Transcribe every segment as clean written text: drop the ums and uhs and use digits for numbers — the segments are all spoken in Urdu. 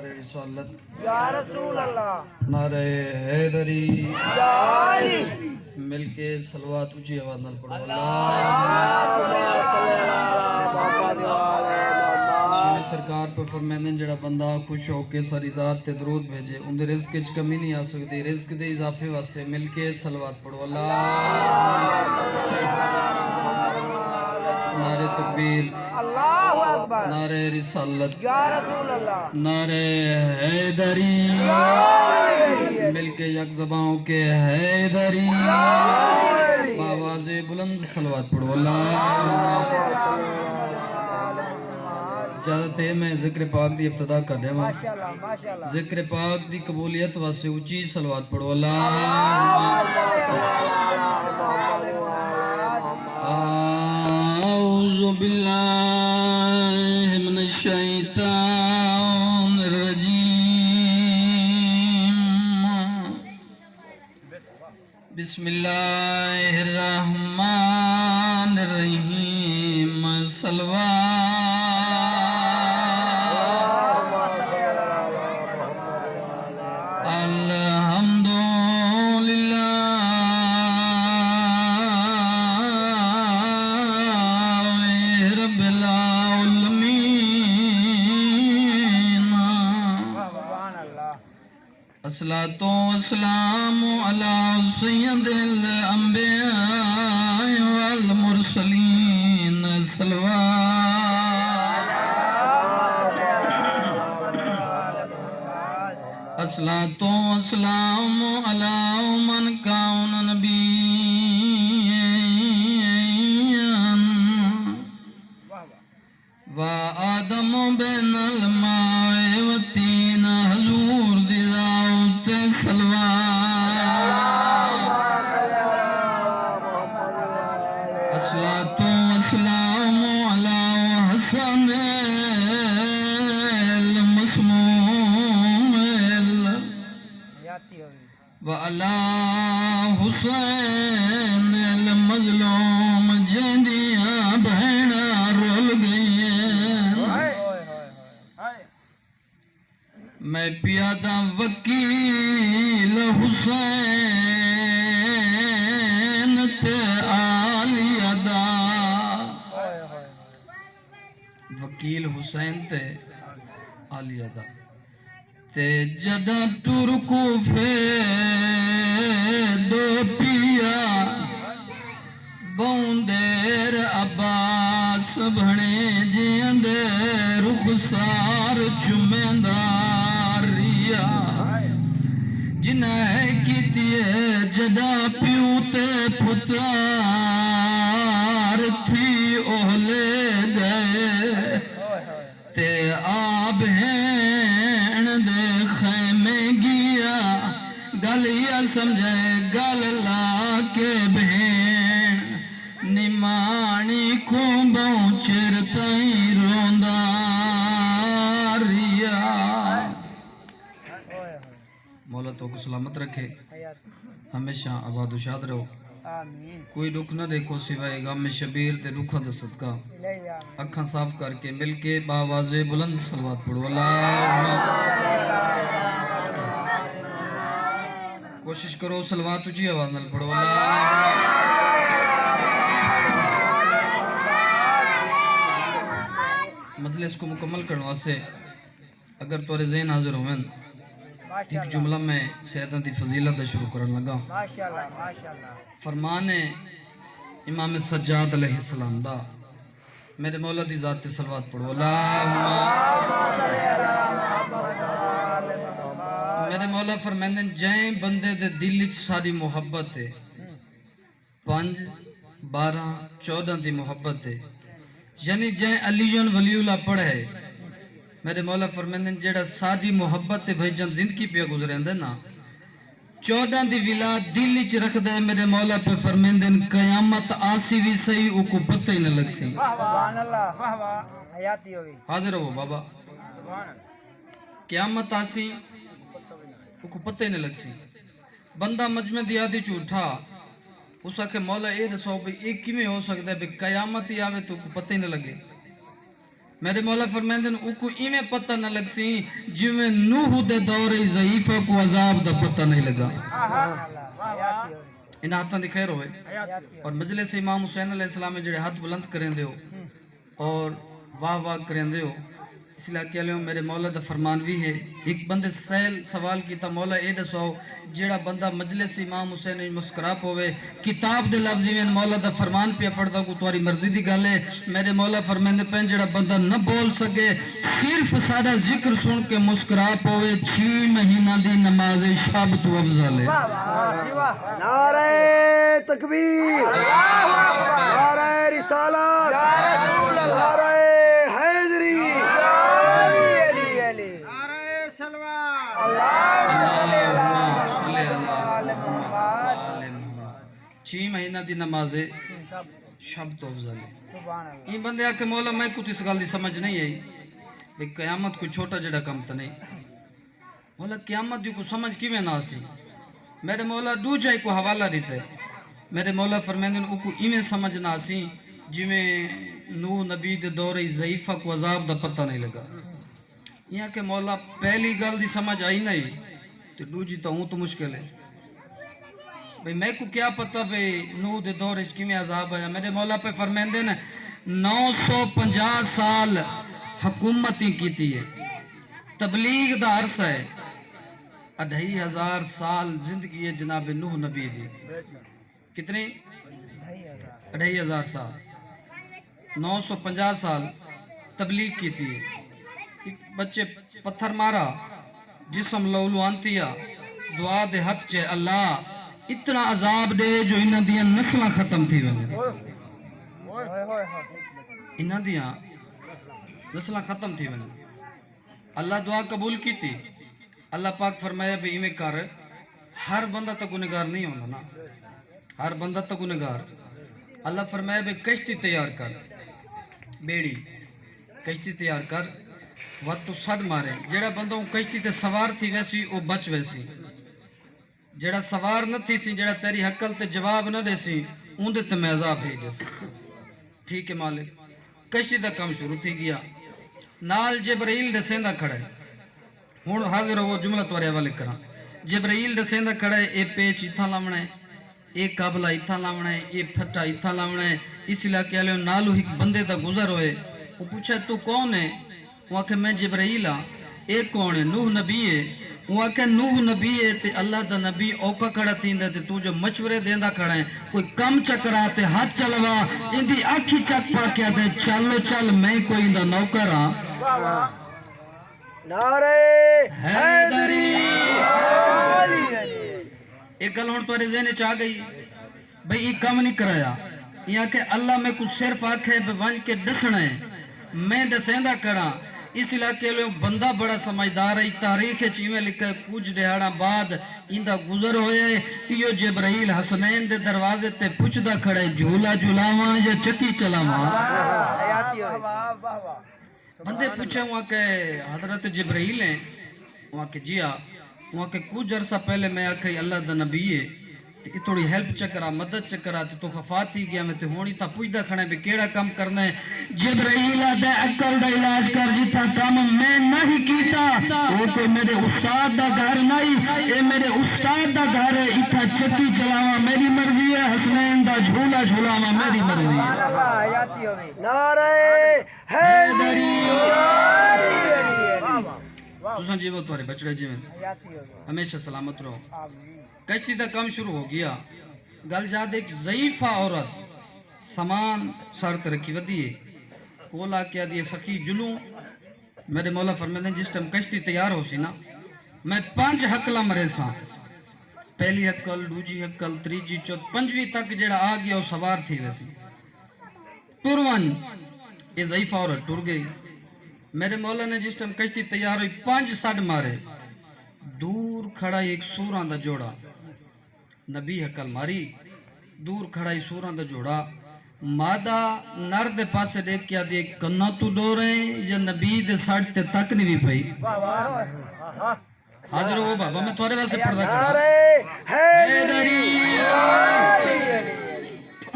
نعرہ رسالت یا رسول اللہ نعرہ حیدری یا علی مل کے صلوات اونچی آواز نال پڑھو اللہ سرکار پر فرمیندن جڑا بندہ خوش ہو کے ساری ذات تے درود بھیجے اندر رزق وچ کمی نہیں آ سکتی رزق دے اضافے واسطے مل کے صلوات پڑھو اللہ نعرہ تکبیر اللہ اکبر نعرہ رسالت یا رسول اللہ نعرہ حیدری مل کے یک زباں کے حیدری بآواز بلند صلوات پڑھو اللہ اجازت ہے میں ذکر پاک دی ابتدا کر دے ہوں ذکر پاک دی قبولیت واسطے اونچی صلوات پڑھو اللہ اعوذ باللہ من الشیطان الرجیم بسم اللہ الرحمن الرحیم صلوات الصلاة والسلام على سيد الأنبياء والمرسلين صلوات الصلاة والسلام على من كان نبيا وآدم بين الماء والطين حضور الصلاة والسلام على حسن المسموم وعلى حسین المظلوم جدیاں بہنا رول گئی میں پیادہ وکیل حسین تے آلی ادا وکیل حسین تے آلی ادا تے جدہ ترکو فے دو پیا بوندیر عباس بھنے جیندے رخسار چمیندار جنہیں کیتیے جدا پیوتے پتار تھی اہلے گئے تے آب ہین دے خیمے گیا گلیا سمجھے گل لا کے بہن نمانی کو بہنچر تائیں رونداریا مولا تو کو سلامت رکھے ہمیشہ آباد و شاد رہو کوئی دکھ نہ دیکھو سوائے غم شبیر تے دکھاں دا صدقہ اکھاں صاف کر کے مل کے باواز بلند صلوات پڑھو اللہ کوشش کرو صلوات اونچی آواز نال پڑھو اللہ مجلس کو مکمل کرنے واسطے اگر تورے ذہن حاضر ہوئیں ایک جملہ میں سیدہ دی فضیلت شروع کرنے لگا فرمان امام سجاد علیہ السلام دا میرے مولا دی ذات صلوات پڑھو میرے مولا فرمائندن جائیں بندے دے دل وچ ساری محبت ہے 5 12 14 دی محبت ہے یعنی جائیں علیون ولی اللہ پڑھے میرے مولا فرمائندن جیڑا سادی محبت تے بھائی جان زندگی پہ گزرے اندے نا 14 دی ولا دل وچ رکھ دے میرے مولا پہ فرمائندن قیامت آسی بھی صحیح او کو پتہ ہی نہ لگ سی سبحان اللہ واہ واہ حیاتی ہوئی حاضر ہو بابا قیامت آسی او کو پتہ ہی نہ لگ سی بندہ مجمع دیا دی جھوٹا اس آکھے مولا اے دسو بھی ایک کی میں ہو سکتا ہے بھی قیامت ہی آوے تو کو پتہ ہی نہ لگے میرے مولا فرمیندن اوکو ایویں پتہ نہ لگ سی جویں نوح دے دور ضعیفہ کو عذاب دا پتہ نہیں لگا حیاتی ہوگی ان ہاتھاں دی خیر ہوئے حیاتی اور مجلس امام حسین علیہ السلام میں جڑے ہاتھ بلند کریں دے ہو اور واہ واہ کریں دے ہو اس لیے کہ لیں میرے مولا دا فرمان بھی ہے ایک بندے سیل سوال کیتا مولا اے دسو جیڑا بندہ مجلس امام حسین مسکرا پوے کتاب دے لفظی میں مولا دا فرمان پہ پڑھتا کو تمہاری مرضی دی گل ہے میرے مولا فرماندے پین جیڑا بندہ نہ بول سکے صرف سارا ذکر سن کے مسکرا پوے 6 مہینہ دی نماز شب تو افضل ہے نعرہ تکبیر، نعرہ رسالت، نعرہ حیدری، چھ مہینہ دی نماز شب تو افضل ہے سبحان اللہ یہ بندے آکے مولا میں کو اس گل دی سمجھ نہیں آئی بھئی قیامت کوئی چھوٹا جڑا کم تا نہیں مولا قیامت دی کو سمجھ کی میں نہ سی میرے مولا دو جائے کو حوالہ دیتا ہے میرے مولا فرمیندن او کو ایمیں سمجھ نہ سی جی میں نوح نبی دے دور ضعیفہ کو عذاب دا پتہ نہیں لگا یہاں کہ مولا پہلی گل دی سمجھ آئی نہیں تو دو جی تو ہوں تو مشکل ہے بھئی میں کو کیا پتہ بھئی نوح دے دور اس کی میں عذاب آیا میرے مولا پہ فرمیندن 950 سال حکومتی کیتی ہے تبلیغ دا عرصہ ہے 2500 سال زندگی ہے جناب نوح نبی دی کتنے 2500 سال 950 سال تبلیغ کیتی ہے بچے پتھر مارا جسم لولو آنتیا دعا دے حق چے اللہ اتنا عذاب دے جو انہاں دیاں نسلہ ختم تھی ونے انہاں دیاں نسلہ ختم تھی ونے اللہ دعا قبول کی تھی اللہ پاک فرمایا بھی ایمیں کر ہر بندہ تک گنہگار نہیں ہونا نا ہر بندہ تک گنہگار اللہ فرمایا بھی کشتی تیار کر بیڑی کشتی تیار کر وقت تو سڑ مارے جڑا بندہ ہوں کشتی تے سوار تھی ویسی او بچ ویسی جڑا سوار نہ تھی سی جڑا تیری حقل تے جواب نہ دے سی اون دے تے میں عذاب بھیجے سی ٹھیک ہے مالک کشتی دا کام شروع تھی گیا نال جبرائیل دسیندہ کھڑا ہے ہون حاضر ہو جملہ توارے حوالے کرا جبرائیل دسیندہ کھڑا ہے اے پیچ اتھا لاونا ہے اے قابلہ اتھا لاونا ہے اے پھٹا اتھا لاونا ہے اس علاقے والے نالو ایک بندے دا گزر ہوئے وہ پوچھا تو کون ہے وہ کہ میں جبرائیل ہاں اے کون ہے نوح نبی ہے وہ کہ نوح نبی ہے تے اللہ دا نبی اوکا کھڑا تیندا تے تو جو مشورے دیندا کھڑا ہے کوئی کم چکرا تے ہاتھ چلوا اندی آنکھی چک پڑ کے دے چلو چل میں کوئی اندا نوکر ہاں نعرہ حیدری ایک گل ہون تمہارے ذہن چ آ گئی بھئی یہ کم نہیں کرایا یہ کہ اللہ میں کچھ صرف آکھے ونج کے دسنا ہے میں دسیندہ کھڑا اس علاقے لئے بندہ بڑا سمجھدار ہے تاریخ چیویں لکھا ہے کچھ دہاڑا بعد اندہ گزر ہوئے یہ جبرائیل حسنین دے دروازے تے پوچھدا کھڑے جھولا جھولاواں یا چکی چلاواں حیاتی ہوگی بندے پوچھے وہاں کہ حضرت جبرائیل ہیں وہاں کہ جی وہاں کہ کچھ عرصہ پہلے میں آکھا اللہ دا نبی ہے یہ تھوڑی ہیلپ چکرا مدد چکرا تو خفا تھی گیا میں تے ہونی تھا پوچھدا کھڑا بھی کیڑا کام کرنا ہے جبرائیل دے عقل دا علاج کر جتھا کام میں نہیں کیتا وہ کوئی میرے استاد دا گھر نہیں اے میرے استاد دا گھر ہے اتھا چکی چلاواں میری مرضی ہے حسنین دا جھولا جھولاواں میری مرضی ہے حیاتی ہوگی نعرہ حیدری، تساں جیو تمہارے بچڑے جیویں حیاتی ہوگی ہمیشہ سلامت رہو آمین کشتی دا کام شروع ہو گیا گل جاد ایک ضعیفہ عورت سامان سر تے رکھی ودی ہے کولا کیا دیے سخی جلوں میرے مولا فرمیندے جس ٹائم کشتی تیار ہو سی نا میں 5 حقلاں مرے ساں پہلی حقل دوجی حقل تریجی چوتھ پنجویں تک جڑا آ گیا وہ سوار تھی ویسی ٹرون یہ ضعیفہ عورت ٹر گئی میرے مولا نے جس ٹائم کشتی تیار ہوئی 5 سڈ مارے دور کھڑا ایک سوراں دا جوڑا نبی حقل ماری دور کھڑا ایک سوراں دا جوڑا مادہ نر دے پاسے دیکھ کیا دے کنا تو دو رہے یا نبی دے ساڑھ تے تک نہیں بھی پئی حاضر ہو بابا میں تھوڑے واسے پردہ کھڑا نعرہ حیدری،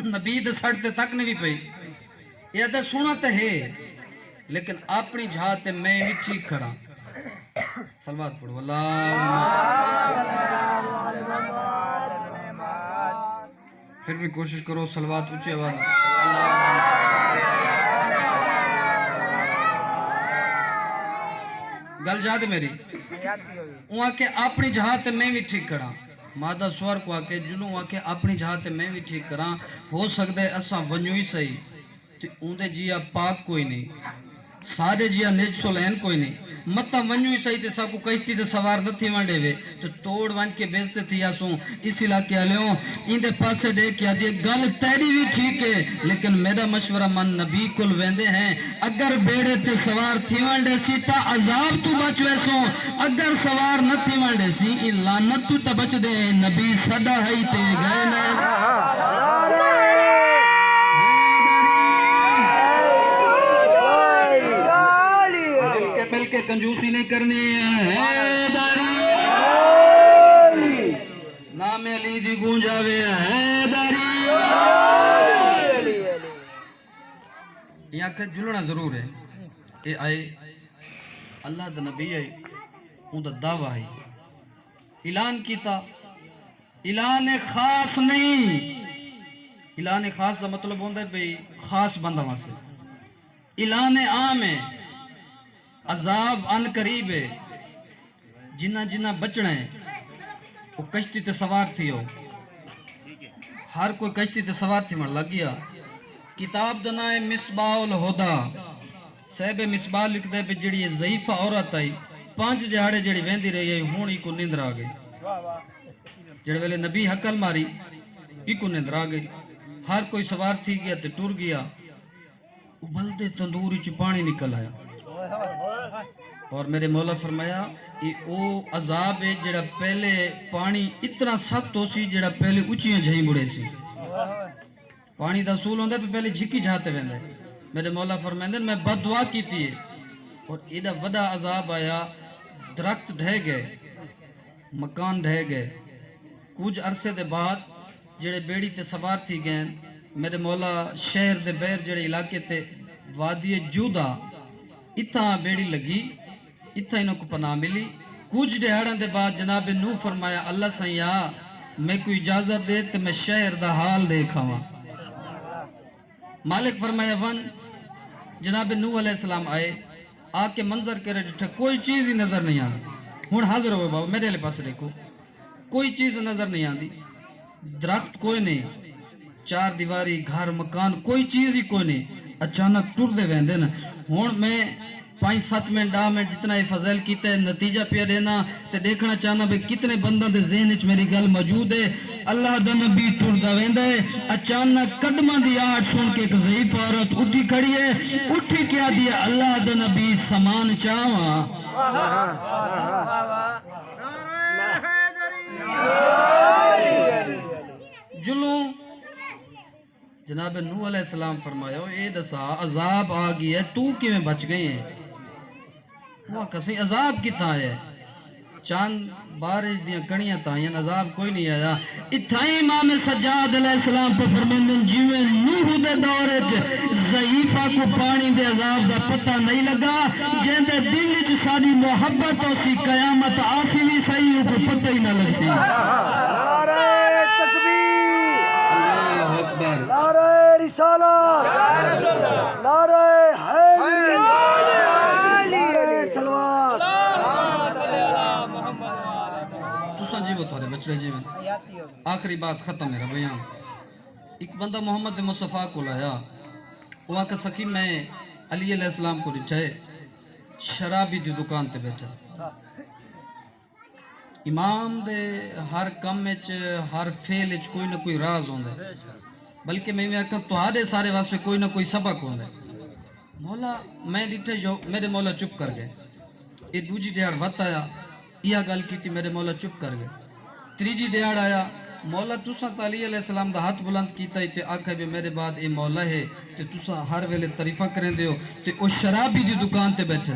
نبی دے ساڑھ تے تک نہیں بھی پئی یہ دا سونا تے ہے لیکن اپنی جھا تے میں وچ ہی کھڑا صلوات پڑھو اللہ پھر بھی کوشش کرو صلوات اونچی آواز گل جا دے میری حیاتی ہوئی وہاں کے اپنی جہاں تے میں بھی ٹھیک کراں مادہ سوار کو آکے جنوں وہاں کے اپنی جہاں تے میں بھی ٹھیک کراں ہو سکتا ہے اساں ونجو ہی صحیح تے اندے جیا پاک کوئی نہیں سارے جیا نیج سولین کوئی نہیں متا ونجو ہی صحیح تے سا کو کشتی تے سوار نہ تھی وانڈے وے تو توڑ وان کے بیس سے تھی آسوں اس علاقے آلیوں اندے پاسے دے کیا دیئے گل تیری بھی ٹھیک ہے لیکن میرا مشورہ من نبی کل ویندے ہیں اگر بیڑے تے سوار تھی وانڈے سی تا عذاب تو بچ ویسوں اگر سوار نہ تھی وانڈے سی ان لانت تو تا بچ دے نبی صدا ہے تے گئے نا مل کے کنجوسی نہیں کرنی ہے نام علی دی گونجاوے ہے داری یہاں کہ جلنا ضرور ہے اے آئے اللہ دا نبی آئے ان دا دعویٰ ہے اعلان کیتا اعلان خاص نہیں اعلان خاص دا مطلب ہوندہ ہے بھئی خاص بندہ وہاں سے اعلان عام ہے عذاب ان قریب ہے جنہ جنہ بچنا ہے وہ کشتی تے سوار تھی ہو ہر کوئی کشتی تے سوار تھی مر لگیا کتاب دنائے مصباح الہدا صاحب مصباح لکھ دے پہ جڑی ضعیفہ عورت آئی 5 جہاڑے جڑی ویندی رہی ہے ہونی کو نیندر آ گئی جڑے ویلے نبی حقل ماری ای کو نیندر آ گئی ہر کوئی سوار تھی گیا تے ٹور گیا ابلدے تندوری چ پانی نکل آیا اور میرے مولا فرمایا یہ او عذاب ہے جڑا پہلے پانی اتنا سخت ہو سی جڑا پہلے اچھیاں جھائی بڑے سی پانی دا سول ہوندے پہ پہلے جھکی جھاتے ویندے میرے مولا فرمائندے میں بد دعا کیتی ہے اور ایڈا وڈا عذاب آیا درخت ڈھے گئے مکان ڈھے گئے کچھ عرصے دے بعد جڑے بیڑی تے سوار تھی گئے میرے مولا شہر دے بیر جڑے علاقے تے وادی جودا اتھا بیڑی لگی اتھا انہوں کو پناہ ملی کچھ دہاڑوں دے بعد جناب نو فرمایا اللہ سیاں میں کوئی اجازت دے تو میں شہر دا حال دیکھا ہوا مالک فرمایا ون جناب نو علیہ السلام آئے آکے منظر کرے جٹھا کوئی چیز ہی نظر نہیں آتی ہون حاضر ہوئے بابا میرے لئے پاس دیکھو کوئی چیز نظر نہیں آتی درخت کوئی نہیں 4 دیواری گھر مکان کوئی چیز ہی کوئی نہیں اچانک ٹر دے ویندے نا ہون میں 5-7 منٹ 10 منٹ جتنا یہ فضل کیتا ہے نتیجہ پیا دینا تے دیکھنا چاہنا بے کتنے بندہ دے ذہن وچ میری گل موجود ہے اللہ دا نبی ٹر دا ویندا ہے اچانک قدماں دی آہٹ سن کے ایک ضعیف عورت اٹھی کھڑی ہے اٹھی کیا دیا اللہ دا نبی سامان چاہواں جلوں جناب نوح علیہ السلام فرمایا اے دسا عذاب آ گئی ہے تو کیویں بچ گئی ہے وہ کسی عذاب کتا ہے چاند بارش دیاں کڑیاں تائیں عذاب کوئی نہیں آیا اتھائی امام سجاد علیہ السلام پر فرمیندن جیویں نوح دے دورے ضعیفہ کو پانی دے عذاب دا پتہ نہیں لگا جن دے دل وچ ساری محبت ہو سی قیامت آسی بھی صحیح کو پتہ ہی نہ لگ سی نعرہ تکبیر اللہ اکبر نعرہ رسالت نعرہ حیدری نعرہ سلوات تساں جی بتارے بچڑے جی حیاتی ہوئی آخری بات ختم ہے بیان ایک بندہ محمد مصطفیٰ کو لایا وہ آکا سکی میں علی علیہ السلام کو رچھائے شرابی دی دکان تے بیٹھا امام دے ہر کم وچ ہر فعل وچ کوئی نہ کوئی راز ہوندا ہے بلکہ میں آکھاں تہاڈے سارے واسطے کوئی نہ کوئی سبق ہوندا ہے مولا میں ڈٹھے جو میرے مولا چپ کر گئے یہ دوجی دیہڑ وقت آیا یہ گل کیتی میرے مولا چپ کر گئے تریجی دیہڑ آیا مولا تساں علی علیہ السلام دا ہاتھ بلند کیتا تے آکھے بھی میرے بعد اے مولا ہے تے تساں ہر ویلے تعریفاں کریں دیو تے او شرابی دی دکان تے بیٹھے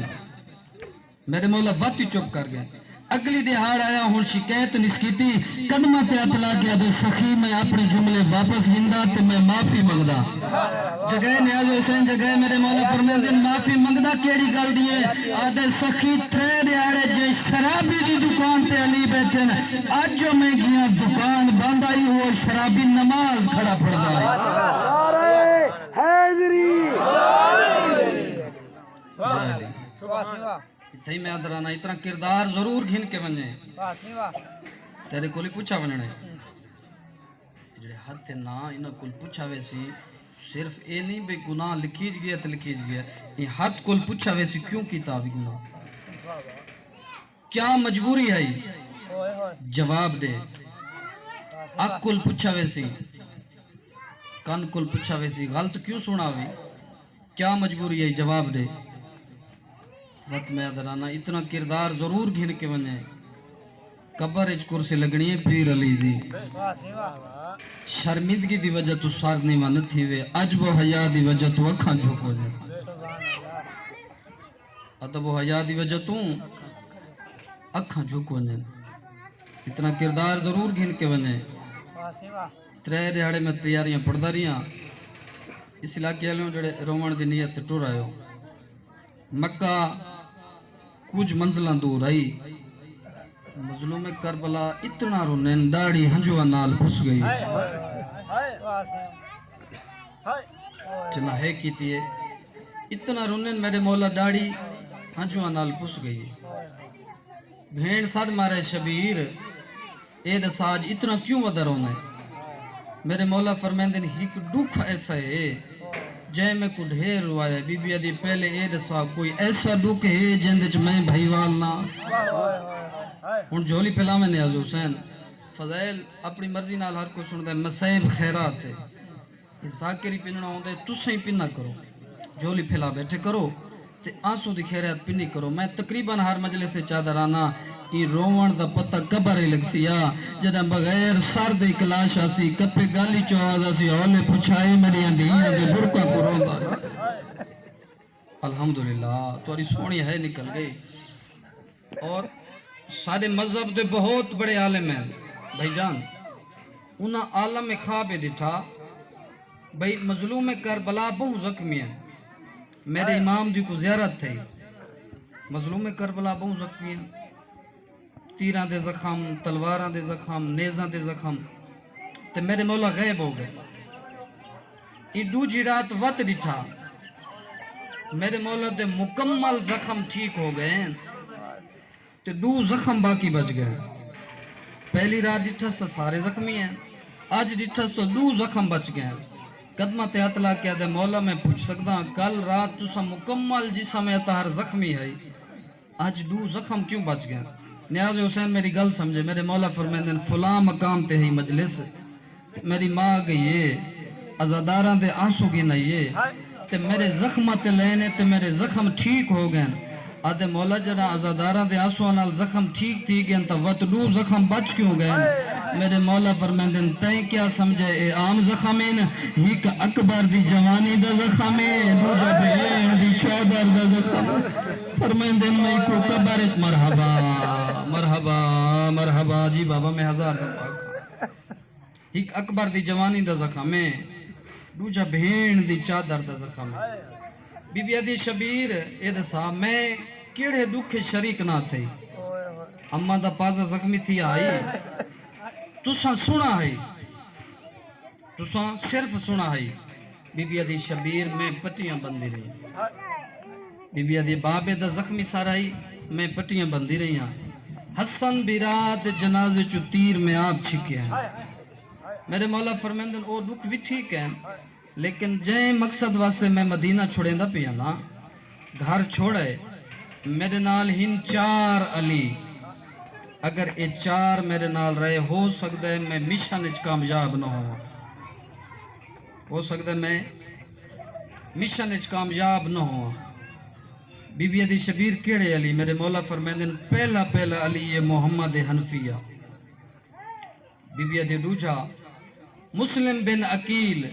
میرے مولا وقت ہی چپ کر گئے اگلی دہاڑ آیا ہوں شکایت نس کیتی قدمہ تے ہاتھ لا کے آدھے سخی میں اپنے جملے واپس گندا تے میں معافی منگدا جگہ نیاز حسین جگہ میرے مولا فرمیندے معافی منگدا کیڑی گل دیے آدھے سخی ترے دیہاڑے جے شرابی دی دکان تے علی بیٹھے نا اج جو میں گیا دکان بند آئی وہ شرابی نماز کھڑا پڑدا ہے نعرہ حیدری واہ سوا تھئی میں ادرانا اتنا کردار ضرور گھن کے ونجے واہ سوا تیرے کولی پوچھا ونجنے جڑے حد تے نا انہاں کول پوچھا ویسی صرف اے نہیں بے گناہ لکھیج گیا تے لکھیج گیا یہ حد کول پوچھا ویسی کیوں کیتا بھی گناہ کیا مجبوری ہے ہوئے ہوئے جواب دے اک کول پوچھا ویسی کن کول پوچھا ویسی غلط کیوں سنا ہوئی کیا مجبوری ہے جواب دے وقت میں ادرانا اتنا کردار ضرور گھن کے ونجے قبر اچ کرسی لگنی ہے پیر علی دی واہ سوا شرمندگی دی وجہ تو سار نہیں مان تھی وے عجب و حیا دی وجہ تو اکھاں جھکو جے ادب و حیا دی وجہ تو اکھاں جھکو جے اتنا کردار ضرور گھن کے ونجے واہ سوا ترے دیہاڑے میں تیاریاں پڑھدا رہیاں اس علاقے والوں جڑے رومن دی نیت ٹر آئے مکہ کچھ منزلاں دور آئی مظلوم کربلا اتنا رونن داڑھی ہنجوا نال پھس گئی واہ سوا چنا ہے کیتی ہے اتنا رونن میرے مولا داڑھی ہنجوا نال پھس گئی بھین صد مارے شبیر اے دساج اتنا کیوں ودر ہونا ہے میرے مولا فرمیندن ہیک دکھ ایسا ہے جے میں کو ڈھیر روایا بی بی ادی پہلے اے دسا کوئی ایسا دکھ ہے جندچ میں بھائی والنا ہن جھولی پھیلا میں نیاز حسین فضائل اپنی مرضی نال ہر کو سندا ہے مسائب خیرات ہے ذاکری پننا ہوندا ہے تسیں پننا کرو جھولی پھیلا بیٹھے کرو تے آنسو دی خیرات پنی کرو میں تقریباً ہر مجلس سے چادرانا ای روون دا پتہ قبر لگ سیا جدا بغیر سر دے کلاش آسی کپے گالی چواز آسی اولے پچھائے میری اندیاں دے برکا کو روندا الحمدللہ توری سونی ہے نکل گئی اور سارے مذہب دے بہت بڑے عالم ہیں بھائی جان انہاں عالم میں خواب دٹھا بھائی مظلوم کربلا بہت زخمی ہیں میرے امام دی کو زیارت تھی مظلوم کربلا بہت زخمی ہیں تیران دے زخم تلواران دے زخم نیزان دے زخم تے میرے مولا غیب ہو گئے یہ دو جی رات وقت ڈٹھا میرے مولا دے مکمل زخم ٹھیک ہو گئے تے دو زخم باقی بچ گئے پہلی رات ڈٹھس تو سارے زخمی ہیں آج ڈٹھس تو دو زخم بچ گئے قدمہ تے ہاتھ لا کے دے مولا میں پوچھ سکتا ہوں کل رات تسا مکمل جسم اتہر زخمی ہے آج دو زخم کیوں بچ گئے نیاز حسین میری گل سمجھے میرے مولا فرمیندن فلاں مقام تے ہی مجلس میری ماں گئی ہے ازاداراں دے آنسو کی نہیں ہے تے میرے زخم تے لینے تے میرے زخم ٹھیک ہو گئے آدھے مولا جڑا ازاداراں دے آنسو نال زخم ٹھیک تھی گئے تا وقت دو زخم بچ کیوں گئے میرے مولا فرمیندن تائیں کیا سمجھے اے عام زخمین ہیک اکبر دی جوانی دا زخمین دوجہ بہن دی چودر دا زخم فرمیندن میں کو قبرت مرحبا مرحبا مرحبا جی بابا میں ہزار دفعہ کھا ایک اکبر دی جوانی دا زخم ہے دوجہ بہن دی چادر دا زخم ہے بی بی ادی شبیر اے دسا میں کیڑے دکھ شریک نہ تھے اما دا پازا زخمی تھی آئی تساں سنا ہے تساں صرف سنا ہے بی بی ادی شبیر میں پٹیاں بندی رہی بی بی ادی بابے دا زخمی سارائی میں پٹیاں بندی رہی ہیں حسن بیرات جنازے چو تیر میں آپ چھکے ہیں میرے مولا فرمیندن او دکھ بھی ٹھیک ہے لیکن جائیں مقصد واسے میں مدینہ چھوڑیں دا پیا نا گھر چھوڑے میرے نال ہن 4 علی اگر اے 4 میرے نال رہے ہو سکتا ہے میں مشن اچ کامیاب نہ ہو سکتا ہے میں مشن اچ کامیاب نہ ہو بی بی ادی شبیر کیڑے علی میرے مولا فرمیندن پہلا علی یہ محمد حنفیہ بی بی ادی دوجا مسلم بن عقیل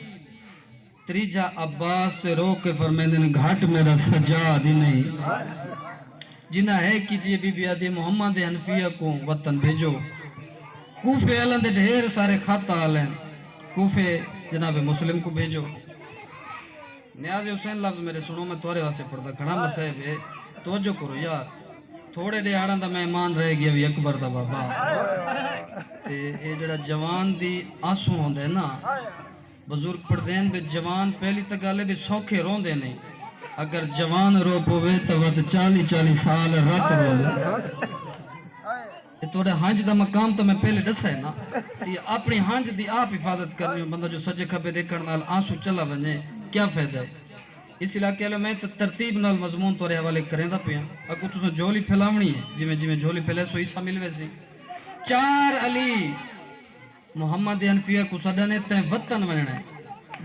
تریجا عباس تے رو کے فرمیندن گھاٹ میرا سجاد ہی نہیں جنہ ہے کی دیے بی بی آدھی محمد حنفیہ کو وطن بھیجو کوفے علن دے ڈھیر سارے خط آلیں کوفے جناب مسلم کو بھیجو نیاز حسین لفظ میرے سنو میں توڑے واسے پڑھتا کھڑا مسائب ہے توجہ کرو یار تھوڑے دے آڑاں دا مہمان رہ گیا بھی اکبر دا بابا تے اے جڑا جوان دی آنسو ہوندے نا بزرگ پڑھدین بے جوان پہلی تگالے بھی سوکھے رون دے نہیں اگر جوان رو پوے تو ود 40 سال رت رو دے یہ توڑے ہانج دا مقام تو میں پہلے دسا ہے نا تی اپنی ہانج دی آپ حفاظت کرنی ہوں بندہ جو سجے کھپے دیکھن نال آنسو چلا بنجے کیا فائدہ ہے اس علاقے میں ترتیب نال مضمون توڑے حوالے کریں دا پیا اگر تُسوں جھولی پھیلاونی ہے جی میں جھولی پھیلے سو عیسیٰ ملوے سی 4 علی محمد حنفیہ کو صدنے تیں وطن وننا ہے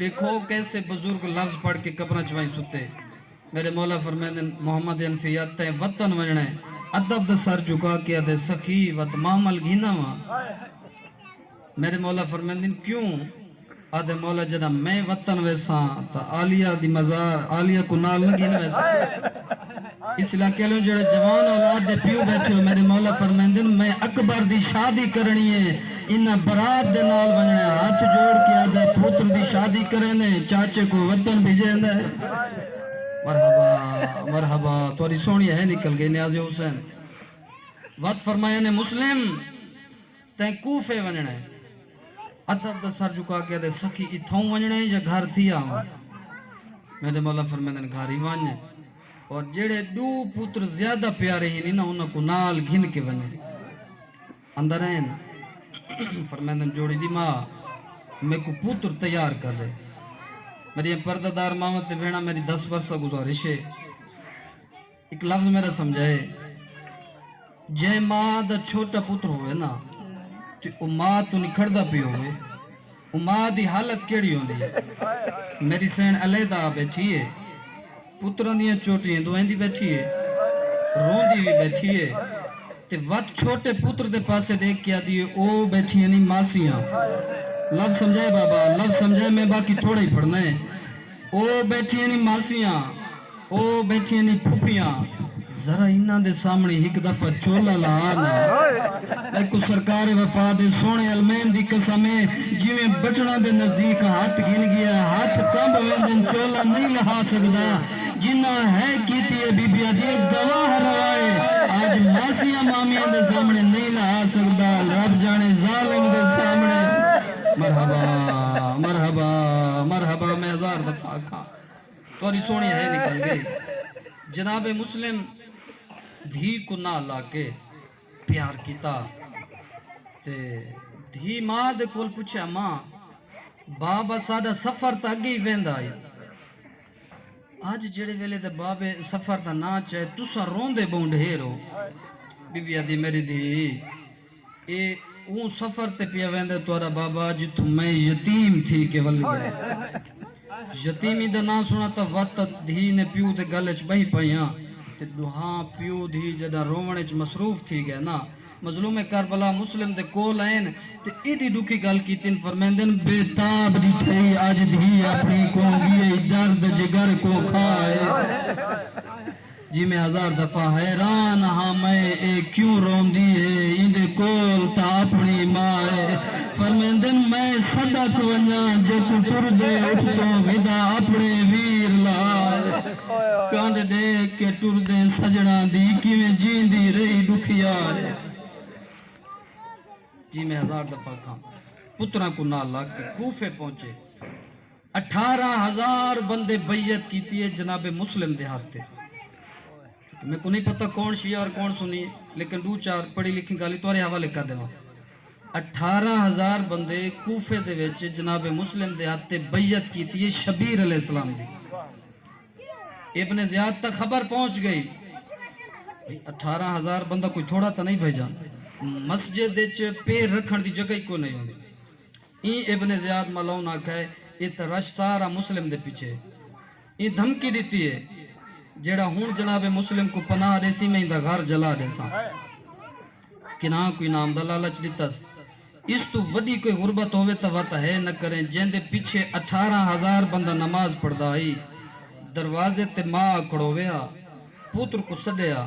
دیکھو کیسے بزرگ لفظ پڑھ کے قبریں چوائیں ستے میرے مولا فرمیدن محمد حنفیہ تیں وطن وننا ہے ادب دا سر جھکا کے ادھے سخی وط معامل گھینا ہوا میرے مولا فرمیدن کیوں آدھے مولا جنا میں وطن ویسا تا آلیہ دی مزار آلیہ کو نال نگین ویسا اس علاقے لوں جڑے جوان اولاد دے پیو بیٹھے ہو میرے مولا فرمیندن میں اکبر دی شادی کرنی ہے انہا برات دے نال بننے ہاتھ جوڑ کے آدھے پوتر دی شادی کرنے چاچے کو وطن بھیجے دے مرحبا مرحبا توری سونی ہے نکل گئی نیاز حسین وقت فرمایا نے مسلم تین کوفے بننے ادب دا سر جھکا کے دے سخی اتھوں ونجنے یا گھر تھی آؤں میرے مولا فرمیدن گھاری وانجے اور جڑے 2 پتر زیادہ پیارے ہی نہیں نا انہوں کو نال گھن کے بنے اندر ہیں فرمیدن جوڑی دی ماں میں کو پتر تیار کر رہے میری پردہ مامت پہ بھینا میری 10 برسہ گزارش ہے ایک لفظ میرا سمجھائے جے ماں دا چھوٹا پتر ہوئے نا تو ماں تو نکھڑ دا پی ہوئے ماں دی حالت کیڑی ہوندی ہے میری سین علیدہ بیٹھی ہے پتران دیاں چوٹی ہیں دوائیں دی بیٹھی ہے رون دی بھی بیٹھی ہے تے وقت چھوٹے پتر دے پاسے دیکھ کیا دیئے او بیٹھی ہیں نہیں ماسیاں لفظ سمجھائے بابا لفظ سمجھائے میں باقی تھوڑا ہی پڑھنا ہے او بیٹھی ہیں نہیں ماسیاں او بیٹھی ہیں نہیں پھوپیاں ذرا انہاں دے سامنے ایک دفعہ چولا لہانا ایک سرکار وفا دے سونے علمین دی قسمیں جویں بچنا دے نزدیک ہاتھ گن گیا ہاتھ کم ویندن چولا نہیں لہا سکدا جنہ ہے کیتی ہے بی بی آدھی گواہ روائے آج ماسیاں مامیاں دے سامنے نہیں لہا سکدا رب جانے ظالم دے سامنے مرحبا مرحبا مرحبا میں 1000 دفعہ کھا توری سونی ہے نکل گئی جناب مسلم دھی کو نہ لاکے پیار کیتا تے دھی ماں دے کول پوچھا ماں بابا سادہ سفر تا اگے ہی ویندا آئی آج جڑے ویلے دے بابے سفر تا نہ چاہے تسا روندے بون ڈھیر ہو بی بی آدھی میری دھی اے اون سفر تے پیا ویندے تورا بابا جتھوں میں یتیم تھی کے ول گیا یتیمی دا نام سنا تا وقت دھی نے پیو دے گلچ بہی پائیاں تے دوہاں پیو دھی جدا رومنچ مصروف تھی گئے نا مظلوم کربلا مسلم دے کول آئین تے ایڈی ڈوکی گل کی تین فرمیندن بے تاب دی تھی آج دھی اپنی کو گئے درد جگر کو کھائے جی میں 1000 دفعہ حیران ہاں میں اے کیوں روندی ہے اندے کول تا اپنی مائے فرمیندن میں صدق ونجا جے تو ٹر دے اٹھ تو گدا اپنے ویر لائے کانڈ دیکھ کے ٹر دے سجڑا دی کیویں جیندی رہی دکھیا ہے جی میں 1000 دفعہ کھاں پترہ کو نہ لگ کے کوفے پہنچے 18,000 بندے بیعت کیتی ہے جناب مسلم دے ہاتھ تے میں کو نہیں پتہ کون شیعہ اور کون سنی لیکن 2-4 پڑھی لکھی گالی توارے حوالے کر دے 18,000 بندے کوفے دے ویچے جناب مسلم دے ہاتھ تے بیعت کیتی ہے شبیر علیہ السلام دی ابن زیاد تک خبر پہنچ گئی 18,000 بندہ کوئی تھوڑا تا نہیں بھائی جان مسجد چ پیر رکھن دی جگہ ہی کو نہیں ہوندی این ابن زیاد ملون آکھا ہے یہ ترش سارا مسلم دے پیچھے یہ دھمکی دیتی ہے جیڑا ہون جناب مسلم کو پناہ دیسی میں دا گھر جلا دیسا کہ نہ کوئی نام دا لالچ دیتاس اس تو وڈی کوئی غربت ہوئے تا وطا ہے نہ کریں جن دے پیچھے 18,000 بندہ نماز پڑھ دا آئی دروازے تے ماں کھڑو ویا پوتر کو سڈیا